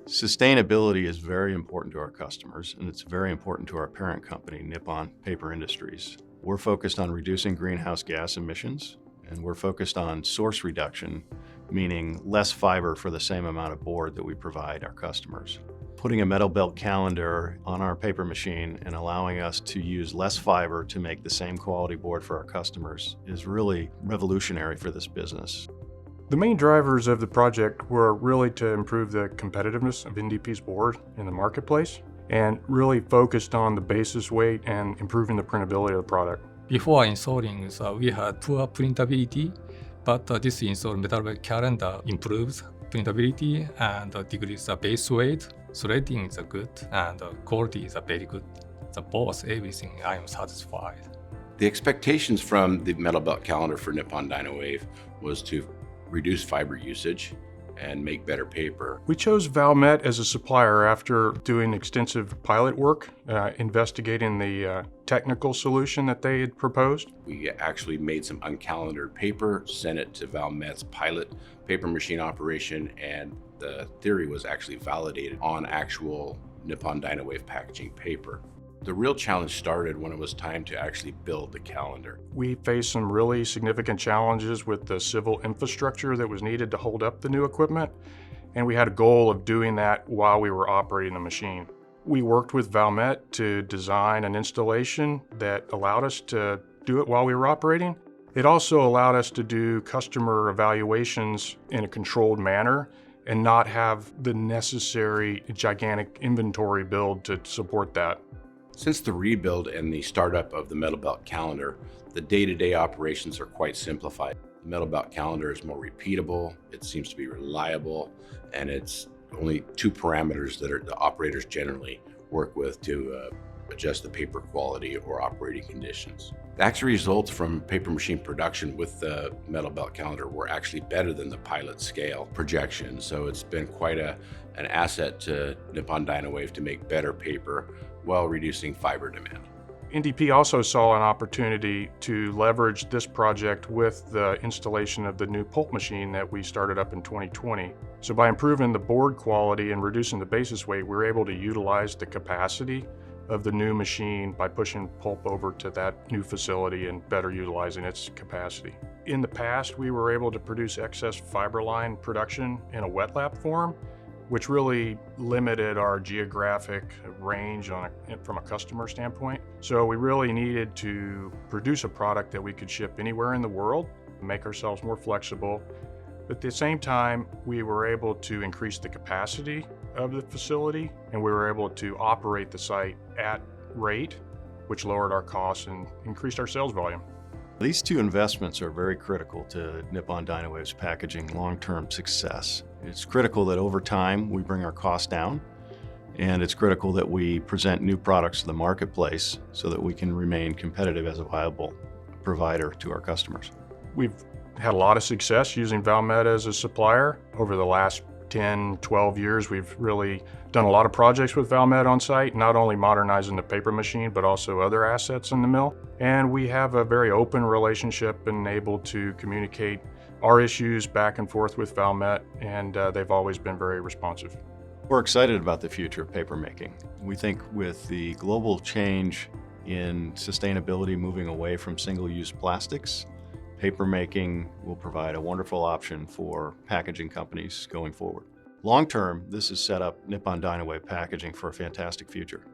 Sustainability is very important to our customers, and it's very important to our parent company, Nippon Paper Industries. We're focused on reducing greenhouse gas emissions, and we're focused on source reduction, meaning less fiber for the same amount of board that we provide our customers. Putting a metal belt calendar on our paper machine and allowing us to use less fiber to make the same quality board for our customers is really revolutionary for this business. The main drivers of the project were really to improve the competitiveness of NDP's board in the marketplace and really focused on the basis weight and improving the printability of the product. Before installing, we had poor printability, but this installed metal belt calendar improves printability and decreases the base weight. Threading is good and quality is very good. Both everything I am satisfied. The expectations from the metal belt calendar for Nippon Dynawave was to reduce fiber usage and make better paper. We chose Valmet as a supplier after doing extensive pilot work, investigating the technical solution that they had proposed. We actually made some uncalendared paper, sent it to Valmet's pilot paper machine operation, and the theory was actually validated on actual Nippon Dynawave packaging paper. The real challenge started when it was time to actually build the calendar. We faced some really significant challenges with the civil infrastructure that was needed to hold up the new equipment, and we had a goal of doing that while we were operating the machine. We worked with Valmet to design an installation that allowed us to do it while we were operating. It also allowed us to do customer evaluations in a controlled manner and not have the necessary gigantic inventory build to support that. Since the rebuild and the startup of the metal belt calendar, the day-to-day operations are quite simplified. The metal belt calendar is more repeatable, it seems to be reliable, and it's only two parameters that the operators generally work with to adjust the paper quality or operating conditions. The actual results from paper machine production with the metal belt calendar were actually better than the pilot scale projection, so it's been quite an asset to Nippon Dynawave to make better paper while reducing fiber demand. NDP also saw an opportunity to leverage this project with the installation of the new pulp machine that we started up in 2020. So by improving the board quality and reducing the basis weight, we were able to utilize the capacity of the new machine by pushing pulp over to that new facility and better utilizing its capacity. In the past, we were able to produce excess fiber line production in a wet lap form, which really limited our geographic range from a customer standpoint. So we really needed to produce a product that we could ship anywhere in the world, make ourselves more flexible. But at the same time, we were able to increase the capacity of the facility, and we were able to operate the site at rate, which lowered our costs and increased our sales volume. These two investments are very critical to Nippon Dynawave's packaging long-term success. It's critical that over time we bring our costs down, and it's critical that we present new products to the marketplace so that we can remain competitive as a viable provider to our customers. We've had a lot of success using Valmet as a supplier. Over the last 10, 12 years, we've really done a lot of projects with Valmet on site, not only modernizing the paper machine, but also other assets in the mill. And we have a very open relationship and able to communicate our issues back and forth with Valmet, and they've always been very responsive. We're excited about the future of paper making. We think with the global change in sustainability moving away from single-use plastics, paper making will provide a wonderful option for packaging companies going forward. Long term, this has set up Nippon Dynawave Packaging for a fantastic future.